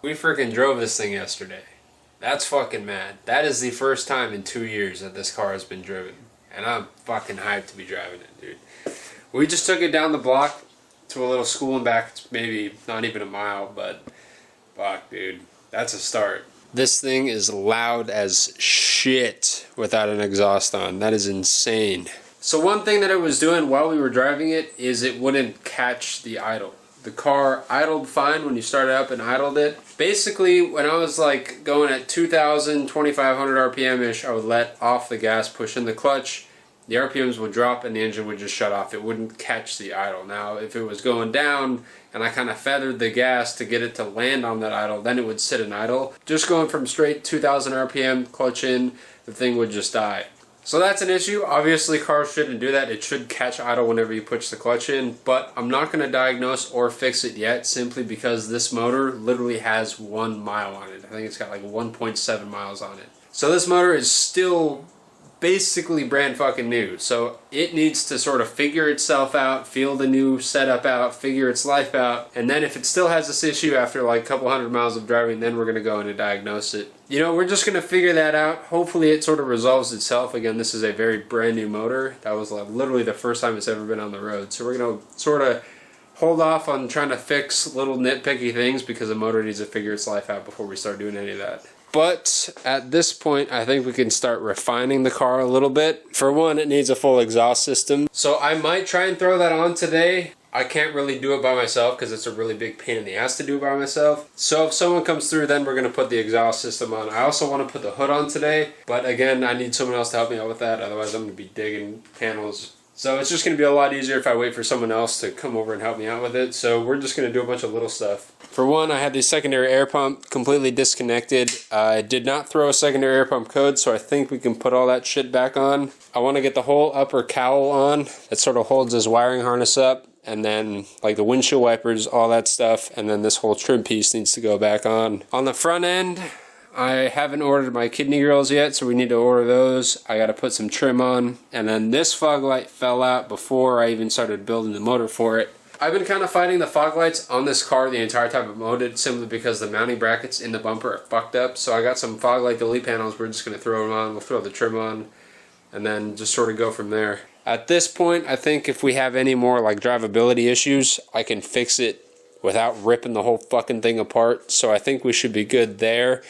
We freaking drove this thing yesterday. That's fucking mad. That is the first time in 2 years that this car has been driven. And I'm fucking hyped to be driving it, dude. We just took it down the block to a little school and back. It's maybe not even a mile, but fuck, dude. That's a start. This thing is loud as shit without an exhaust on. That is insane. So one thing that it was doing while we were driving it is it wouldn't catch the idle. The car idled fine when you started up and idled it. Basically, when I was like going at 2,000, 2,500 RPM-ish, I would let off the gas, push in the clutch. The RPMs would drop and the engine would just shut off. It wouldn't catch the idle. Now, if it was going down and I kind of feathered the gas to get it to land on that idle, then it would sit in idle. Just going from straight 2,000 RPM, clutch in, the thing would just die. So that's an issue. Obviously, cars shouldn't do that. It should catch idle whenever you push the clutch in, but I'm not going to diagnose or fix it yet simply because this motor literally has 1 mile on it. I think it's got like 1.7 miles on it. So this motor is still basically brand fucking new. So it needs to sort of figure itself out, feel the new setup out, figure its life out, and then if it still has this issue after like a couple hundred miles of driving, then we're going to go in and diagnose it. You know, we're just going to figure that out. Hopefully it sort of resolves itself. Again, this is a very brand new motor. That was like literally the first time it's ever been on the road. So we're going to sort of hold off on trying to fix little nitpicky things because the motor needs to figure its life out before we start doing any of that. But at this point, I think we can start refining the car a little bit. For one, it needs a full exhaust system. So I might try and throw that on today. I can't really do it by myself because it's a really big pain in the ass to do it by myself. So if someone comes through, then we're going to put the exhaust system on. I also want to put the hood on today. But again, I need someone else to help me out with that. Otherwise, I'm going to be digging panels. So it's just going to be a lot easier if I wait for someone else to come over and help me out with it. So we're just going to do a bunch of little stuff. For one, I had the secondary air pump completely disconnected. I did not throw a secondary air pump code, so I think we can put all that shit back on. I want to get the whole upper cowl on. That sort of holds this wiring harness up. And then like the windshield wipers, all that stuff. And then this whole trim piece needs to go back on. On the front end, I haven't ordered my kidney grills yet, so we need to order those. I got to put some trim on. And then this fog light fell out before I even started building the motor for it. I've been kind of fighting the fog lights on this car the entire time I've mowed it simply because the mounting brackets in the bumper are fucked up. So I got some fog light delete panels. We're just going to throw them on. We'll throw the trim on and then just sort of go from there. At this point, I think if we have any more like drivability issues, I can fix it without ripping the whole fucking thing apart. So I think we should be good there.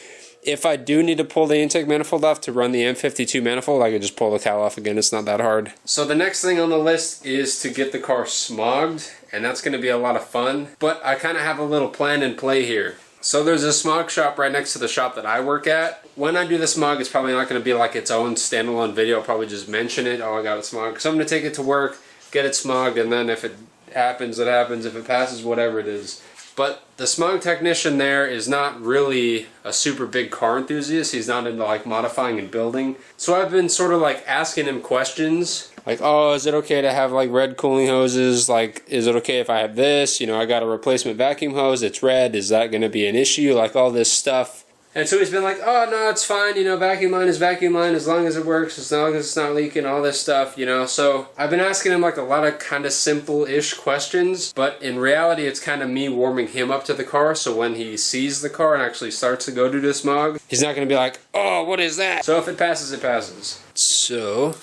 If I do need to pull the intake manifold off to run the M52 manifold, I can just pull the cowl off again. It's not that hard. So the next thing on the list is to get the car smogged, and that's going to be a lot of fun. But I kind of have a little plan in play here. So there's a smog shop right next to the shop that I work at. When I do the smog, it's probably not going to be like its own standalone video. I'll probably just mention it. Oh, I got it smogged. So I'm going to take it to work, get it smogged, and then if it happens, it happens. If it passes, whatever it is. But the smog technician there is not really a super big car enthusiast. He's not into like modifying and building. So I've been sort of like asking him questions. Like, oh, is it okay to have like red cooling hoses? Like, is it okay if I have this? You know, I got a replacement vacuum hose. It's red. Is that going to be an issue? Like all this stuff. And so he's been like, oh, no, it's fine. You know, vacuum line is vacuum line as long as it works, as long as it's not leaking, all this stuff, you know. So I've been asking him like a lot of kind of simple-ish questions, but in reality, it's kind of me warming him up to the car. So when he sees the car and actually starts to go do the smog, he's not going to be like, oh, what is that? So if it passes, it passes. So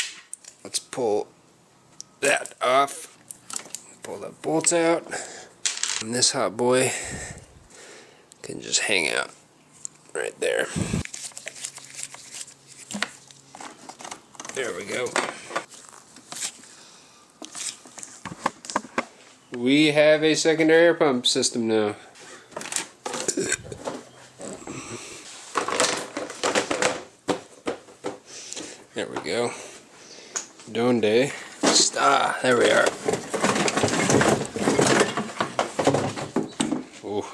let's pull that off. Pull that bolt out. And this hot boy can just hang out. Right there. There we go. We have a secondary air pump system now. There we go. Donde está? There we are. Ooh.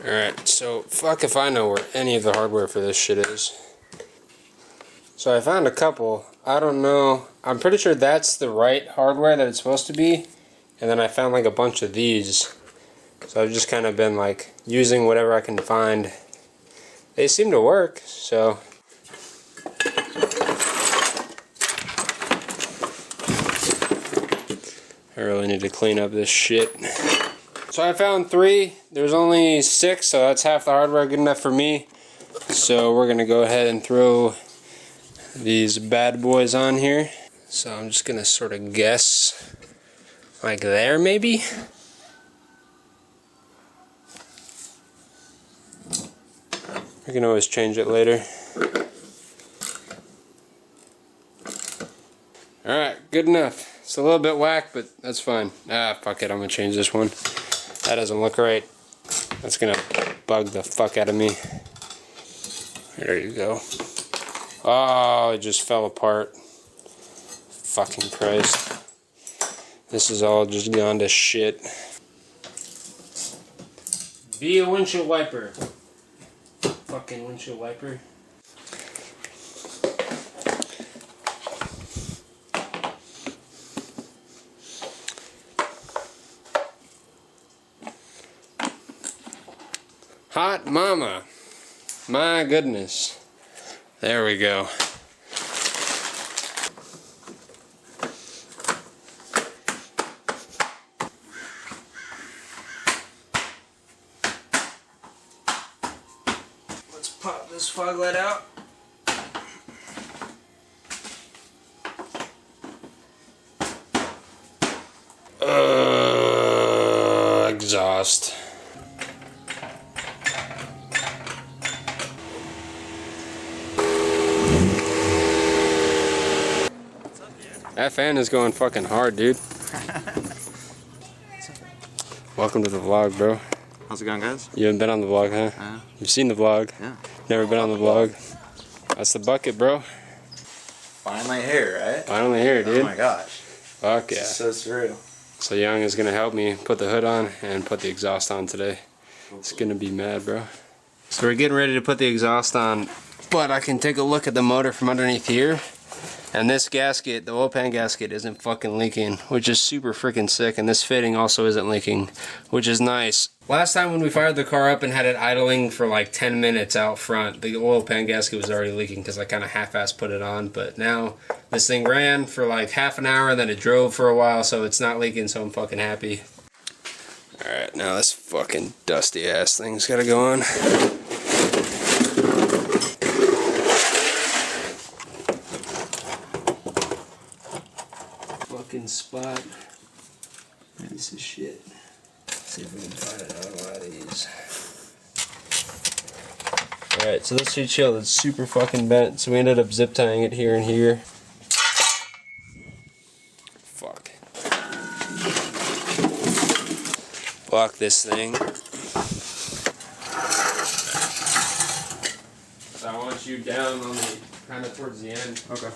Alright, so fuck if I know where any of the hardware for this shit is. So I found a couple. I don't know. I'm pretty sure that's the right hardware that it's supposed to be. And then I found like a bunch of these. So I've just kind of been like using whatever I can find. They seem to work, so. I really need to clean up this shit. So I found 3. There's only 6, so that's half the hardware, good enough for me. So we're gonna go ahead and throw these bad boys on here. So I'm just gonna sort of guess like there maybe. I can always change it later. Alright, good enough. It's a little bit whack, but that's fine. Ah, fuck it, I'm gonna change this one. That doesn't look right. That's gonna bug the fuck out of me. There you go. Oh, it just fell apart. Fucking Christ. This is all just gone to shit. Be a windshield wiper. Fucking windshield wiper. Hot mama. My goodness. There we go. Let's pop this fog light out. Exhaust. That fan is going fucking hard, dude. Welcome to the vlog, bro. How's it going, guys? You haven't been on the vlog, huh? You've seen the vlog. Yeah. Never been on the vlog. That's the bucket, bro. Finally here, right? Finally here, dude. Oh my gosh. Fuck yeah. This is so surreal. So Young is gonna help me put the hood on and put the exhaust on today. It's gonna be mad, bro. So we're getting ready to put the exhaust on, but I can take a look at the motor from underneath here. And this gasket, the oil pan gasket, isn't fucking leaking, which is super freaking sick. And this fitting also isn't leaking, which is nice. Last time when we fired the car up and had it idling for like 10 minutes out front, the oil pan gasket was already leaking because I kind of half-assed put it on. But now this thing ran for like half an hour, then it drove for a while, so it's not leaking, so I'm fucking happy. Alright, now this fucking dusty ass thing's gotta go on. Spot. Piece of shit. Let's see if we can find it on one of these. Alright, so this heat shield is super fucking bent, so we ended up zip tying it here and here. Fuck. Lock this thing. So I want you down on the kind of towards the end. Okay.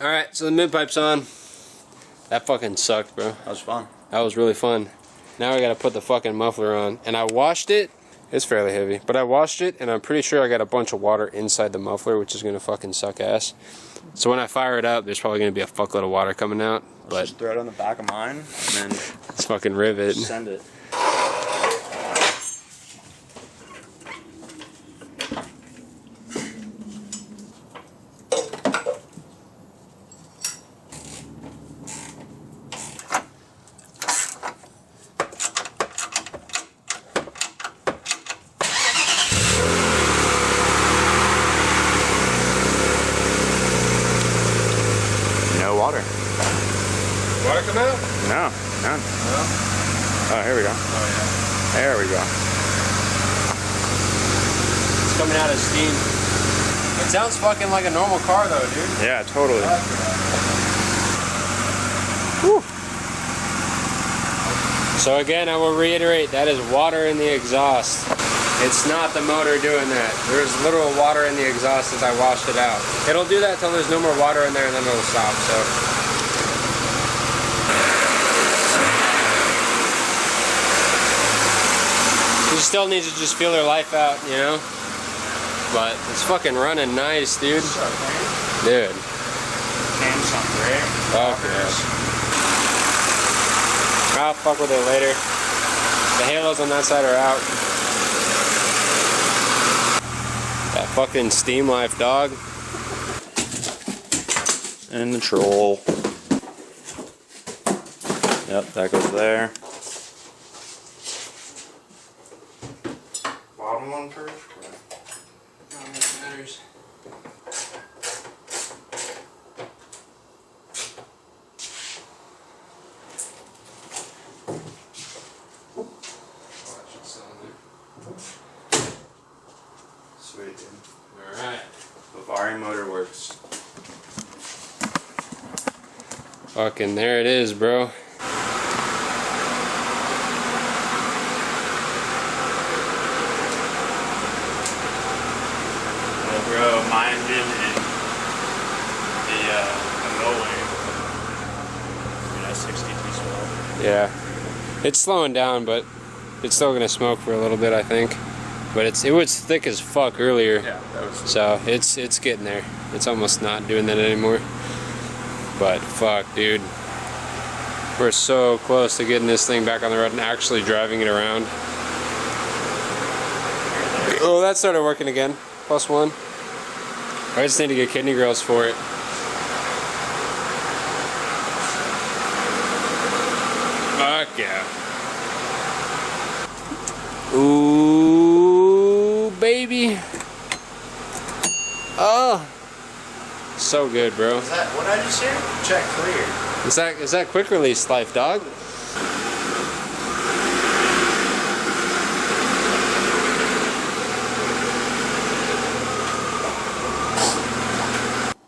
Alright, so the mid-pipe's on. That fucking sucked, bro. That was fun. That was really fun. Now I gotta put the fucking muffler on. And I washed it. It's fairly heavy. But I washed it, and I'm pretty sure I got a bunch of water inside the muffler, which is gonna fucking suck ass. So when I fire it up, there's probably gonna be a fuckload of water coming out. But just throw it on the back of mine, and then let's fucking rivet. send it. Water. Water come out? No, none. No? Oh, here we go. Oh, yeah. There we go. It's coming out as steam. It sounds fucking like a normal car, though, dude. Yeah, totally. Whew. So again, I will reiterate, that is water in the exhaust. It's not the motor doing that. There's literal water in the exhaust as I washed it out. It'll do that till there's no more water in there and then it'll stop, so. You still need to just feel their life out, you know? But it's fucking running nice, dude. What's up, man? Dude. Samsung, right? Fuck yeah. I'll fuck with it later. The halos on that side are out. That fucking Steam Life, dog. And the troll. Yep, that goes there. Bottom one first? Not much matters. Sweet, dude. Alright. Bavari motor works. Fucking there it is, bro. Well, bro, my engine and the Norway. You know, 62 slow. Yeah. It's slowing down, but it's still gonna smoke for a little bit, I think. But it was thick as fuck earlier. Yeah, that was. So it's getting there. It's almost not doing that anymore. But fuck, dude. We're so close to getting this thing back on the road and actually driving it around. Oh, that started working again. +1. I just need to get kidney grills for it. Fuck yeah. Ooh, baby. Oh. So good, bro. Is that what I just hear? Check clear. Is that quick release life, dog?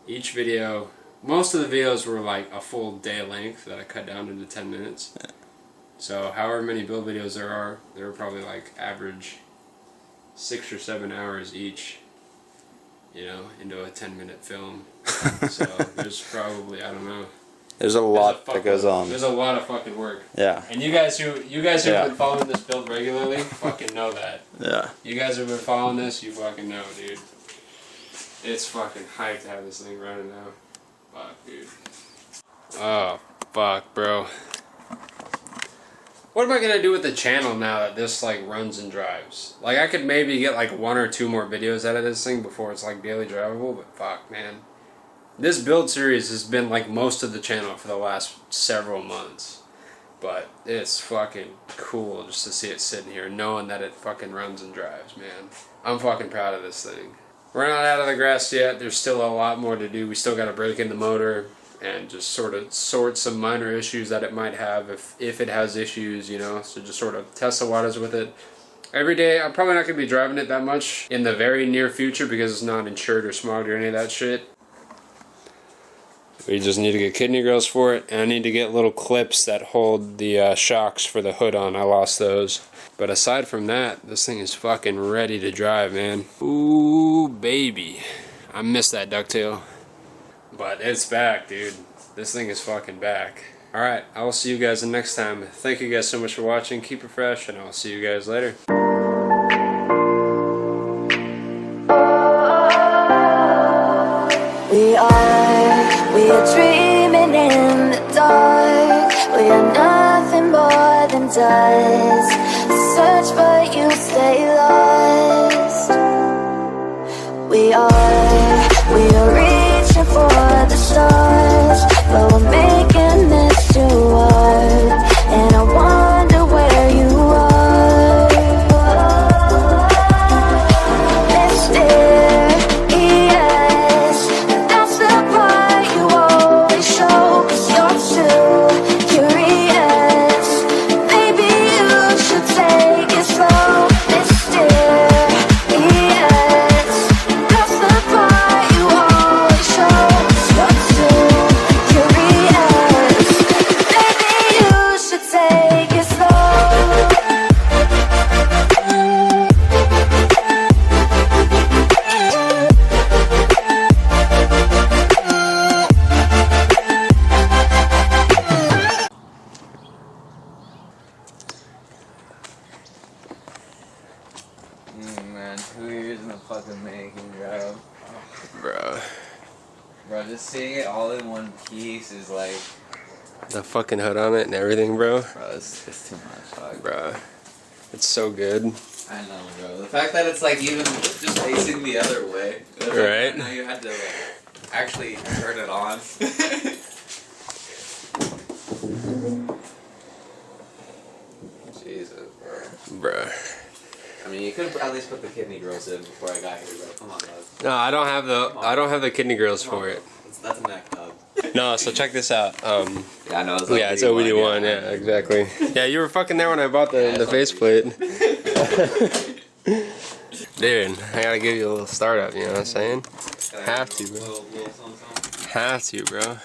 Each video, most of the videos were like a full day length that I cut down into 10 minutes. So however many build videos there are probably like average 6 or 7 hours each, you know, into a 10-minute film. So there's probably, I don't know. There's a lot that goes on. There's a lot of fucking work. Yeah. And you guys who've been following this build regularly fucking know that. Yeah. You guys who've been following this, you fucking know, dude. It's fucking hyped to have this thing running now. Fuck, dude. Oh, fuck, bro. What am I gonna do with the channel now that this like runs and drives? Like I could maybe get like 1 or 2 more videos out of this thing before it's like daily drivable, but fuck, man. This build series has been like most of the channel for the last several months. But it's fucking cool just to see it sitting here knowing that it fucking runs and drives, man. I'm fucking proud of this thing. We're not out of the grass yet. There's still a lot more to do. We still gotta break in the motor and just sort of sort some minor issues that it might have if it has issues, you know. So just sort of test the waters with it. Every day, I'm probably not going to be driving it that much in the very near future because it's not insured or smogged or any of that shit. We just need to get kidney grills for it, and I need to get little clips that hold the shocks for the hood on. I lost those. But aside from that, this thing is fucking ready to drive, man. Ooh, baby. I missed that ducktail. But it's back, dude. This thing is fucking back. Alright, I will see you guys the next time. Thank you guys so much for watching. Keep it fresh, and I'll see you guys later. We are dreaming in the dark. We are nothing more than dust. Search but you stay lost. We are reaching for the stars, but we're making this too hard. And I wonder where you are. Mysterious, that's the part you always show. 'Cause you're too curious. Maybe you should man. 2 years in the fucking making, bro. Bro. Bro, just seeing it all in one piece is like, The fucking hood on it and everything, bro. bro, it's too much, dog. Bro. It's so good. I know, bro. The fact that it's like even just facing the other way. The fact Right. that now you had to like actually turn it on. Jesus, bro. Bro. I mean, you could have at least put the kidney grills in before I got here, bro. Come on, dog. No, I don't have the kidney grills for it. That's a neck, dog. No, so check this out. Yeah, I know. Yeah, it's OBD1, yeah, exactly. Yeah, you were fucking there when I bought the faceplate. Dude, I gotta give you a little startup, you know what I'm saying? Have to, bro. Little something. Have to, bro.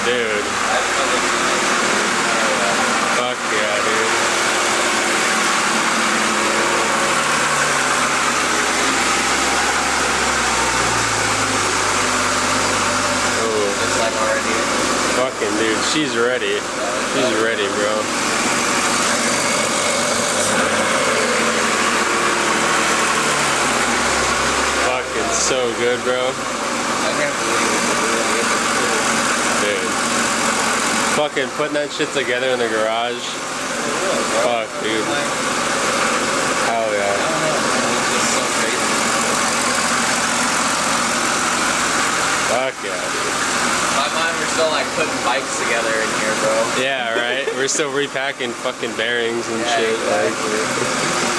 Dude. Fuck yeah, dude. Oh. Just like already. Fucking dude, she's ready. She's ready, bro. Fucking so good, bro. I can't believe it. Dude. Fucking putting that shit together in the garage. Fuck, dude. Hell I yeah. don't know. It's just so crazy. Fuck yeah, dude. My mind, we're still like putting bikes together in here, bro. Yeah, right? We're still repacking fucking bearings and Yeah, shit. exactly.